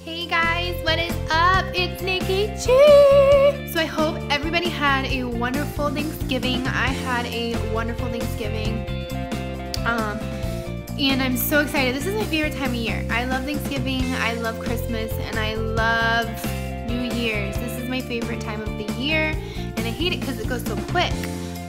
Hey guys, what is up? It's Nikki G. So I hope everybody had a wonderful Thanksgiving. I had a wonderful Thanksgiving. And I'm so excited. This is my favorite time of year. I love Thanksgiving, I love Christmas, and I love New Year's. This is my favorite time of the year, and I hate it because it goes so quick.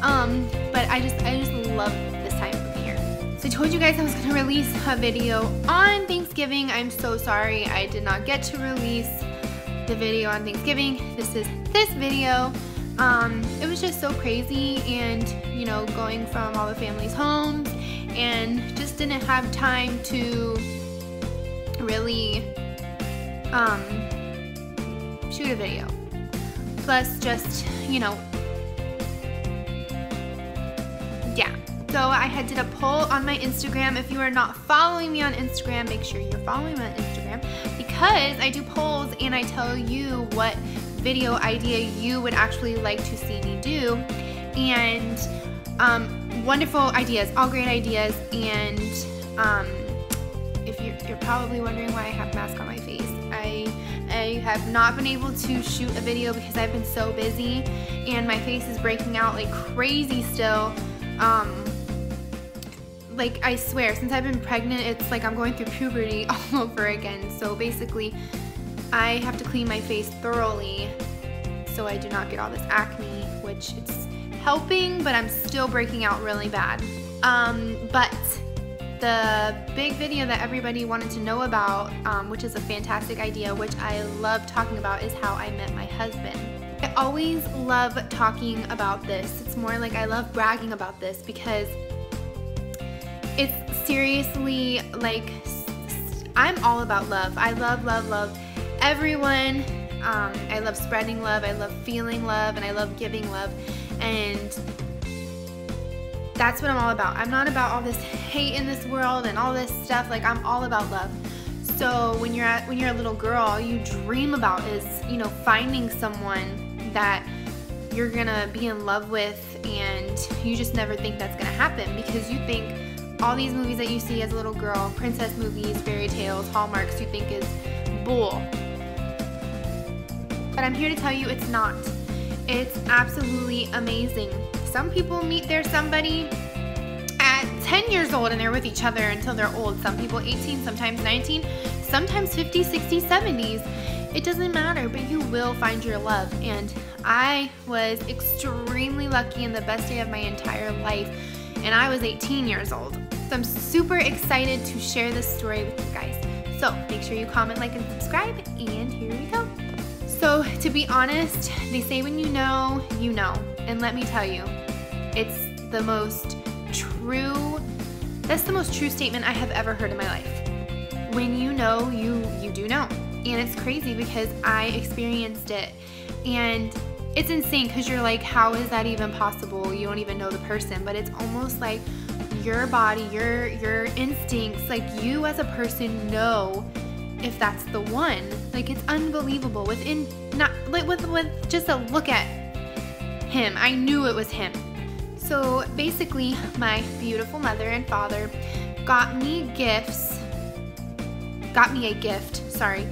But I just love this time of the year. So I told you guys I was going to release a video on Thanksgiving. I'm so sorry I did not get to release the video on Thanksgiving. This is this video. It was just so crazy, and you know, going from all the family's homes, and just didn't have time to really shoot a video. Plus just, you know, yeah. So I did a poll on my Instagram. If you are not following me on Instagram, make sure you're following me on Instagram, because I do polls and I tell you what video idea you would actually like to see me do. And wonderful ideas, all great ideas. And if you're probably wondering why I have a mask on my face, I have not been able to shoot a video because I've been so busy, and my face is breaking out like crazy still. Like, I swear, since I've been pregnant, it's like I'm going through puberty all over again. So basically, I have to clean my face thoroughly so I do not get all this acne, which it's helping, but I'm still breaking out really bad. But the big video that everybody wanted to know about, which is a fantastic idea, which I love talking about, is how I met my husband. I always love talking about this. It's more like I love bragging about this because it's seriously like, I'm all about love. I love everyone. I love spreading love, I love feeling love, and I love giving love. And that's what I'm all about. I'm not about all this hate in this world and all this stuff. Like, I'm all about love. So when you're a little girl, all you dream about is, you know, finding someone that you're gonna be in love with, and you just never think that's gonna happen because you think all these movies that you see as a little girl, princess movies, fairy tales, Hallmarks, you think is bull. But I'm here to tell you it's not. It's absolutely amazing. Some people meet their somebody at 10 years old and they're with each other until they're old. Some people 18, sometimes 19, sometimes 50, 60, 70s. It doesn't matter, but you will find your love. And I was extremely lucky, in the best day of my entire life, and I was 18 years old. So I'm super excited to share this story with you guys. So make sure you comment, like, and subscribe, and here we go. So to be honest, they say when you know, you know. And let me tell you, it's the most true, that's the most true statement I have ever heard in my life. When you know, you do know. And it's crazy because I experienced it. And it's insane because you're like, how is that even possible? You don't even know the person. But it's almost like your body, your instincts, like you as a person know if that's the one. Like, it's unbelievable. Within, not like with just a look at him, I knew it was him. So basically, my beautiful mother and father got me a gift, sorry,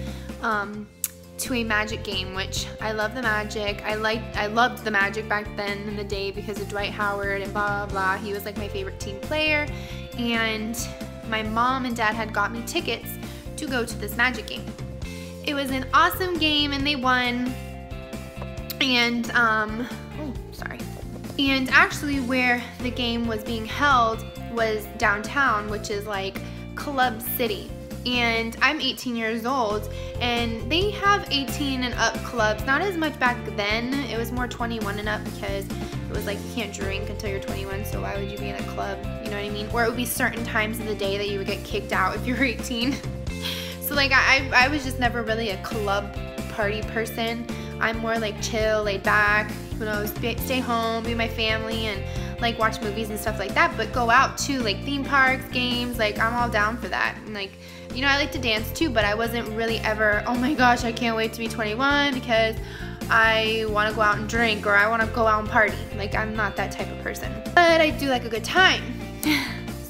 to a Magic game, which I love the Magic. I loved the Magic back then in the day because of Dwight Howard and blah, blah, blah. He was like my favorite team player. And my mom and dad had got me tickets to go to this Magic game. It was an awesome game and they won. And, oh, sorry. And actually where the game was being held was downtown, which is like Club City. And I'm 18 years old, and they have 18 and up clubs. Not as much back then. It was more 21 and up because it was like you can't drink until you're 21, so why would you be in a club? You know what I mean? Or it would be certain times of the day that you would get kicked out if you were 18. So like I was just never really a club party person. I'm more like chill, laid back, you know, stay home, be with my family, and like watch movies and stuff like that. But go out too, like theme parks, games, like I'm all down for that. And like, you know, I like to dance too, but I wasn't really ever, oh my gosh, I can't wait to be 21 because I want to go out and drink, or I want to go out and party. Like, I'm not that type of person. But I do like a good time.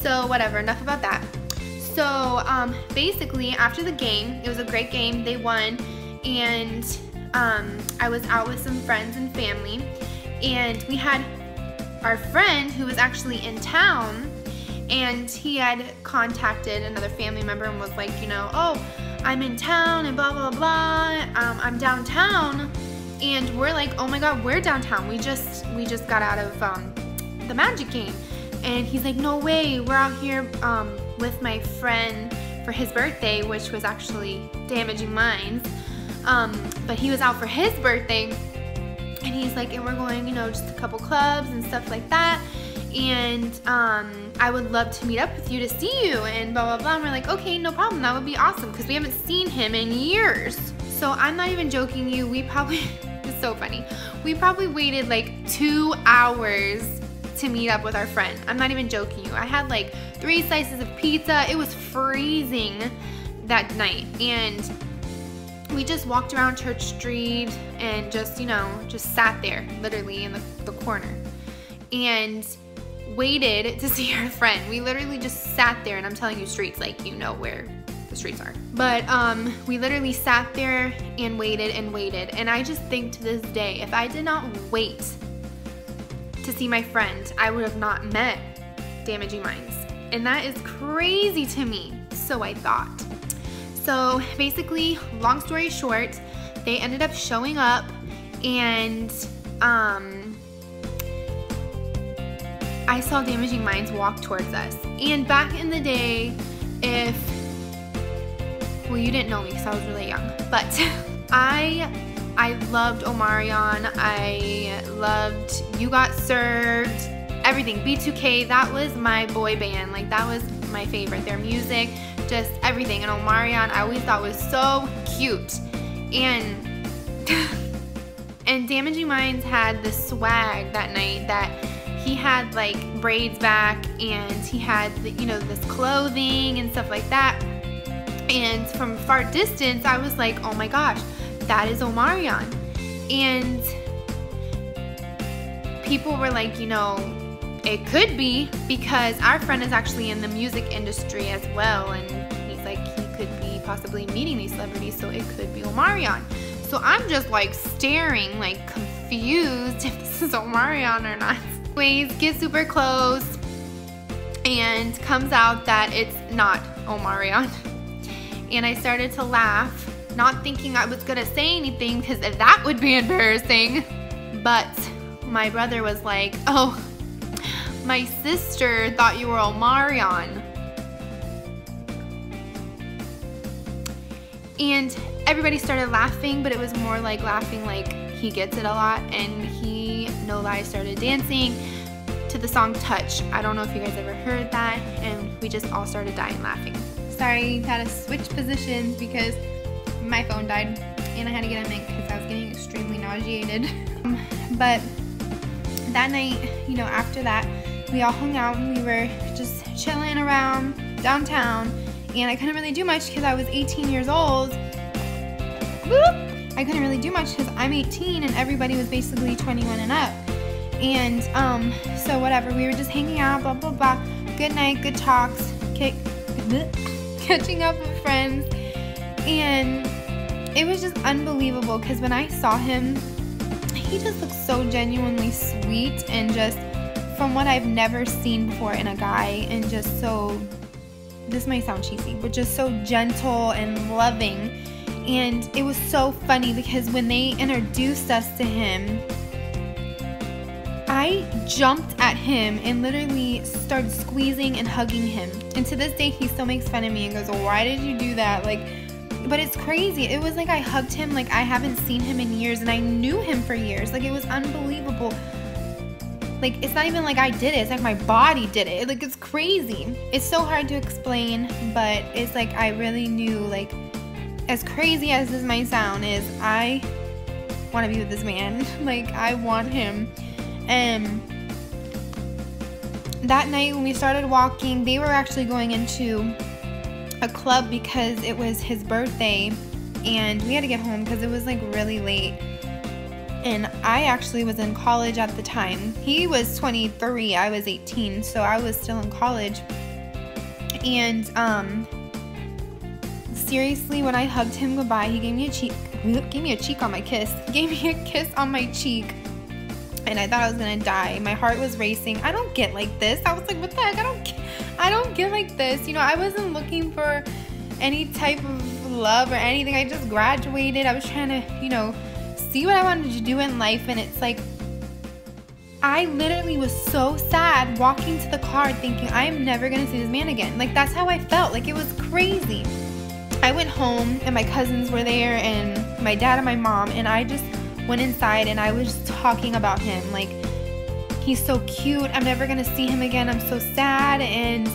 So whatever, enough about that. So basically after the game, it was a great game, they won, and I was out with some friends and family, and we had our friend who was actually in town, and he had contacted another family member and was like, you know, oh, I'm in town and blah, blah, blah, I'm downtown. And we're like, oh my God, we're downtown. We just got out of the Magic game. And he's like, no way, we're out here with my friend for his birthday, which was actually Damaging Minds. But he was out for his birthday. And he's like, and we're going, you know, just a couple clubs and stuff like that. And I would love to meet up with you to see you and blah, blah, blah. And we're like, okay, no problem. That would be awesome because we haven't seen him in years. So I'm not even joking you. We probably, it's so funny. We probably waited like 2 hours to meet up with our friend. I'm not even joking you. I had like 3 slices of pizza. It was freezing that night. And we just walked around Church Street and just, you know, just sat there literally in the corner and waited to see our friend. We literally just sat there, and I'm telling you, streets, like, you know where the streets are. But we literally sat there and waited, and I just think to this day, if I did not wait to see my friend, I would have not met Damaging Minds. And that is crazy to me, so I thought. So basically, long story short, they ended up showing up, and I saw Damaging Minds walk towards us. And back in the day, well, you didn't know me because I was really young, but I loved Omarion. I loved You Got Served, everything. B2K, that was my boy band. Like, that was my favorite. Their music, just everything. And Omarion, I always thought was so cute. And and Damaging Minds had this swag that night that he had like braids back, and he had, you know, this clothing and stuff like that. And from far distance, I was like, oh my gosh, that is Omarion. And people were like, you know, it could be, because our friend is actually in the music industry as well, and he's like, he could be possibly meeting these celebrities, so it could be Omarion. So I'm just like staring, like confused if this is Omarion or not. Anyways, get super close, and comes out that it's not Omarion. And I started to laugh, not thinking I was gonna say anything because that would be embarrassing. But my brother was like, oh, my sister thought you were Omarion. And everybody started laughing, but it was more like laughing like he gets it a lot, and he, no lie, started dancing to the song Touch. I don't know if you guys ever heard that, and we just all started dying laughing. Sorry, had to switch positions because my phone died, and I had to get a mint because I was getting extremely nauseated. But that night, you know, after that, we all hung out and we were just chilling around downtown, and I couldn't really do much because I was 18 years old. Whoop! I couldn't really do much because I'm 18 and everybody was basically 21 and up. And so whatever, we were just hanging out, blah, blah, blah. Good night, good talks, catching up with friends. And it was just unbelievable because when I saw him, he just looked so genuinely sweet, and just from what I've never seen before in a guy, and just so, this might sound cheesy, but just so gentle and loving. And it was so funny because when they introduced us to him, I jumped at him and literally started squeezing and hugging him. And to this day, he still makes fun of me and goes, well, why did you do that? Like, but it's crazy. It was like I hugged him like I haven't seen him in years, and I knew him for years. Like, it was unbelievable. Like, it's not even like I did it. It's like my body did it. Like, it's crazy. It's so hard to explain, but it's like I really knew, like, as crazy as this might sound, is I want to be with this man. Like, I want him. And that night when we started walking, they were actually going into a club because it was his birthday, and we had to get home because it was like really late. And I actually was in college at the time. He was 23, I was 18, so I was still in college. And seriously, when I hugged him goodbye, he gave me a cheek on my kiss. He gave me a kiss on my cheek. And I thought I was gonna die. My heart was racing. I don't get like this. I was like, what the heck? I don't get like this. You know, I wasn't looking for any type of love or anything. I just graduated. I was trying to, you know, see what I wanted to do in life. And it's like, I literally was so sad walking to the car thinking, I am never gonna see this man again. Like, that's how I felt. Like, it was crazy. I went home and my cousins were there and my dad and my mom, and I just went inside and I was just talking about him. Like, he's so cute. I'm never gonna see him again. I'm so sad. And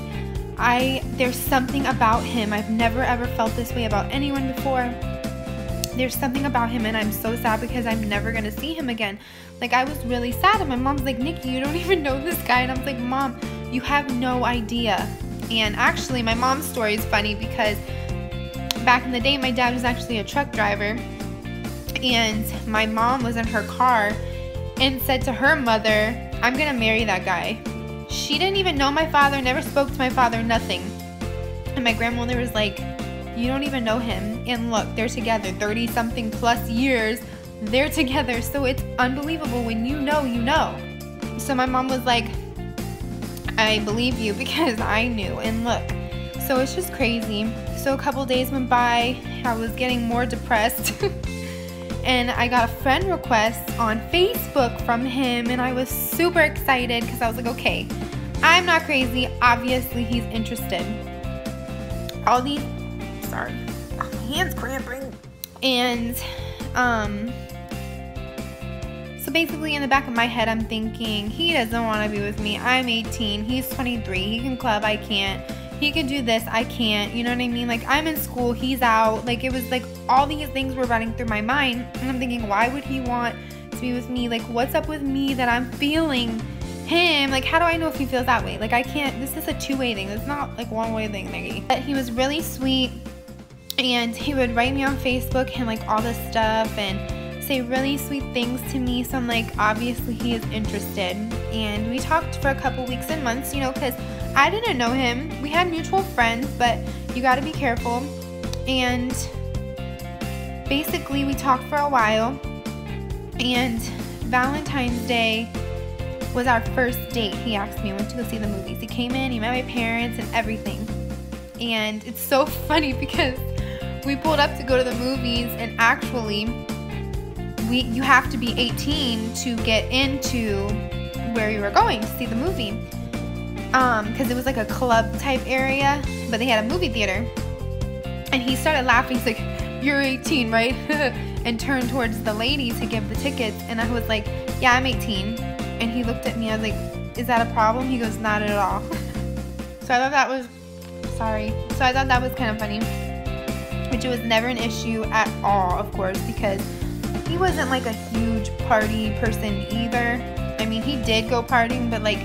there's something about him. I've never ever felt this way about anyone before. There's something about him and I'm so sad because I'm never gonna see him again. Like, I was really sad. And my mom's like, Nikki, you don't even know this guy. And I was like, Mom, you have no idea. And actually, my mom's story is funny because back in the day, my dad was actually a truck driver. And my mom was in her car and said to her mother, I'm gonna marry that guy. She didn't even know my father, never spoke to my father, nothing. And my grandmother was like, you don't even know him. And look, they're together 30 something plus years. They're together. So it's unbelievable. When you know, you know. So my mom was like, I believe you because I knew. And look, so it's just crazy. So a couple days went by. I was getting more depressed. And I got a friend request on Facebook from him, and I was super excited because I was like, okay, I'm not crazy. Obviously, he's interested. Sorry, my hand's cramping. And so basically in the back of my head, I'm thinking, he doesn't want to be with me. I'm 18, he's 23, he can club, I can't. He can do this, I can't. You know what I mean? Like, I'm in school, he's out. Like, it was like all these things were running through my mind. And I'm thinking, why would he want to be with me? Like, what's up with me that I'm feeling him? Like, how do I know if he feels that way? Like, I can't. This is a two-way thing. It's not like one-way thing, Nikki. But he was really sweet. And he would write me on Facebook and like all this stuff and say really sweet things to me. So I'm like, obviously he is interested. And we talked for a couple weeks and months, you know, because I didn't know him. We had mutual friends, but you got to be careful. And basically we talked for a while, and Valentine's Day was our first date. He asked me, I went to go see the movies. He came in, he met my parents and everything. And it's so funny because we pulled up to go to the movies, and actually you have to be 18 to get into where we were going to see the movie. Because it was like a club type area, but they had a movie theater. And he started laughing. He's like, you're 18, right? And turned towards the lady to give the tickets. And I was like, yeah, I'm 18. And he looked at me. I was like, is that a problem? He goes, not at all. So I thought that was, So I thought that was kind of funny. Which it was never an issue at all, of course, because he wasn't like a huge party person either. I mean, he did go partying, but like,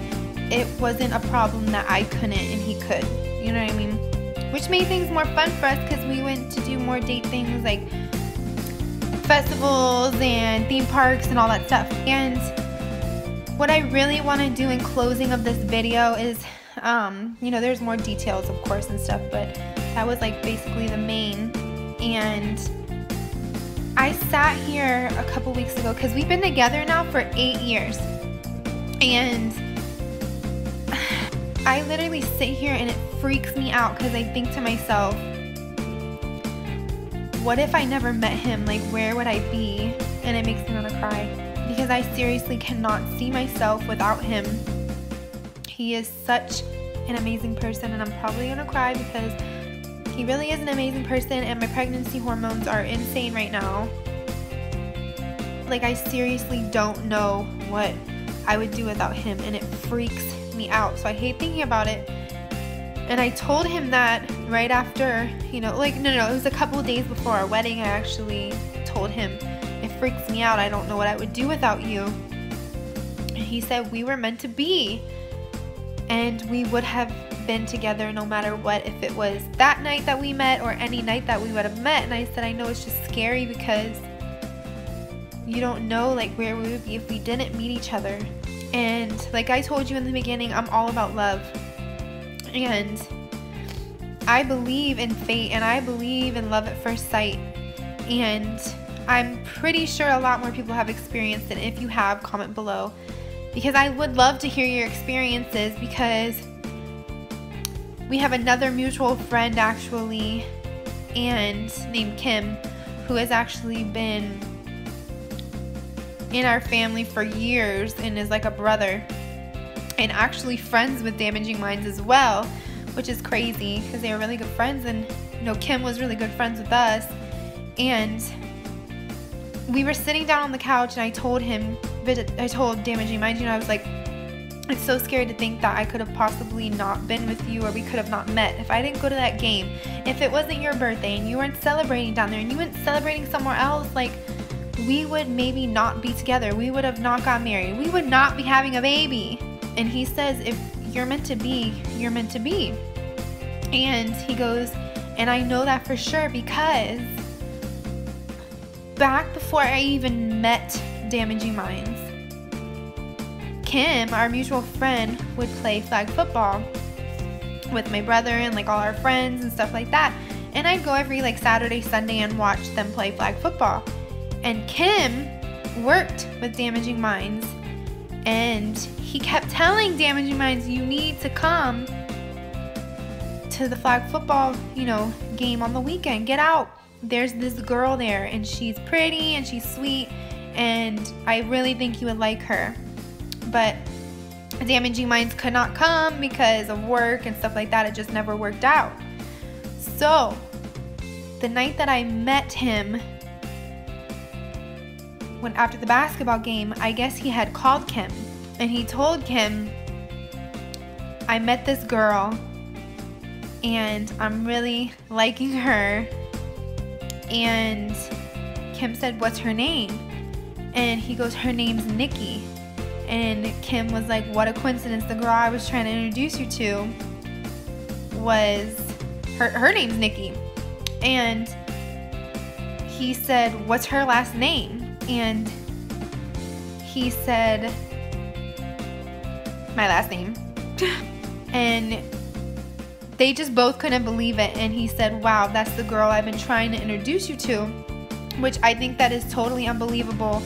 it wasn't a problem that I couldn't and he could. You know what I mean? Which made things more fun for us because we went to do more date things like festivals and theme parks and all that stuff. And what I really want to do in closing of this video is, you know, there's more details, of course, and stuff, but that was like basically the main. And I sat here a couple weeks ago because we've been together now for 8 years. And I literally sit here and it freaks me out because I think to myself, what if I never met him? Like, where would I be? And it makes me want to cry because I seriously cannot see myself without him. He is such an amazing person, and I'm probably going to cry because he really is an amazing person, and my pregnancy hormones are insane right now. Like, I seriously don't know what I would do without him, and it freaks me out. So I hate thinking about it. And I told him that right after, you know, like, no, it was a couple days before our wedding. I actually told him, it freaks me out. I don't know what I would do without you. And he said we were meant to be, and we would have been together no matter what, if it was that night that we met or any night that we would have met. And I said, I know it's just scary because you don't know like where we would be if we didn't meet each other. And like I told you in the beginning, I'm all about love. And I believe in fate, and I believe in love at first sight, and I'm pretty sure a lot more people have experienced it. If you have, comment below, because I would love to hear your experiences, because we have another mutual friend actually, and named Kim, who has actually been in our family for years and is like a brother, and actually friends with Damaging Minds as well, which is crazy because they were really good friends. And you know, Kim was really good friends with us, and we were sitting down on the couch, and I told Damaging Minds, you know, I was like, it's so scary to think that I could have possibly not been with you, or we could have not met if I didn't go to that game. If it wasn't your birthday and you weren't celebrating down there and you weren't celebrating somewhere else, like, we would maybe not be together. We would have not got married. We would not be having a baby. And he says, if you're meant to be, you're meant to be. And he goes, and I know that for sure, because back before I even met Damaging Minds, Kim, our mutual friend, would play flag football with my brother and like all our friends and stuff like that. And I'd go every like Saturday, Sunday and watch them play flag football. And Kim worked with Damaging Minds, and he kept telling Damaging Minds, you need to come to the flag football, you know, game on the weekend. Get out. There's this girl there, and she's pretty and she's sweet, and I really think you would like her. But Damaging Minds could not come because of work and stuff like that. It just never worked out. So the night that I met him, when after the basketball game, I guess he had called Kim, and he told Kim, I met this girl and I'm really liking her. And Kim said, what's her name? And he goes, her name's Nikki. And Kim was like, what a coincidence. The girl I was trying to introduce you to was, her name's Nikki. And he said, what's her last name? And he said, my last name. And they just both couldn't believe it. And he said, wow, that's the girl I've been trying to introduce you to, which I think that is totally unbelievable.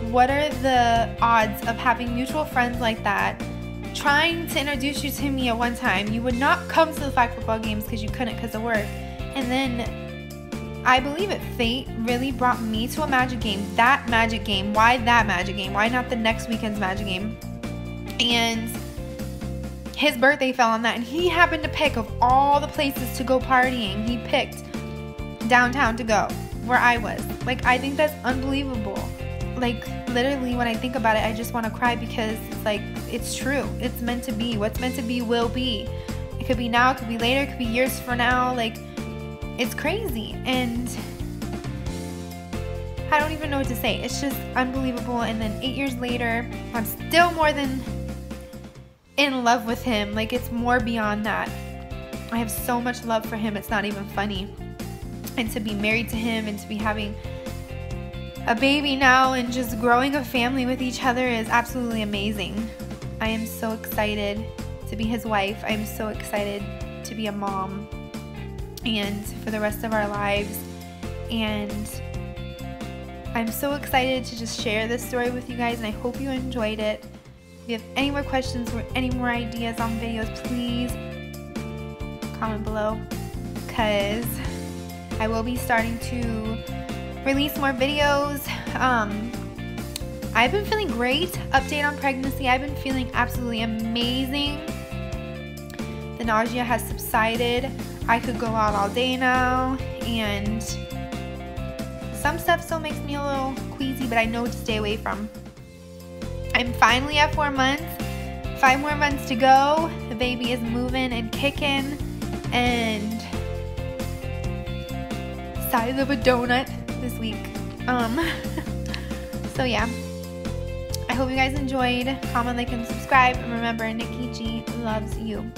What are the odds of having mutual friends like that trying to introduce you to me at one time? You would not come to the flag football games because you couldn't because of work. And then I believe it, fate really brought me to a Magic game. That Magic game. Why that Magic game? Why not the next weekend's Magic game? And his birthday fell on that, and he happened to pick, of all the places to go partying, he picked downtown to go, where I was. Like, I think that's unbelievable. Like, literally, when I think about it, I just want to cry, because it's like, it's true. It's meant to be. What's meant to be will be. It could be now, it could be later, it could be years from now. Like, it's crazy, and I don't even know what to say. It's just unbelievable. And then 8 years later, I'm still more than in love with him. Like, it's more beyond that. I have so much love for him, it's not even funny. And to be married to him, and to be having a baby now, and just growing a family with each other is absolutely amazing. I am so excited to be his wife. I am so excited to be a mom, and for the rest of our lives. And I'm so excited to just share this story with you guys, and I hope you enjoyed it. If you have any more questions or any more ideas on videos, please comment below, because I will be starting to release more videos. I've been feeling great. Update on pregnancy. I've been feeling absolutely amazing. The nausea has subsided. I could go out all day now, and some stuff still makes me a little queasy, but I know what to stay away from. I'm finally at 4 months. 5 more months to go. The baby is moving and kicking, and size of a donut this week. So yeah, I hope you guys enjoyed. Comment, like, and subscribe, and remember, Nikki G loves you.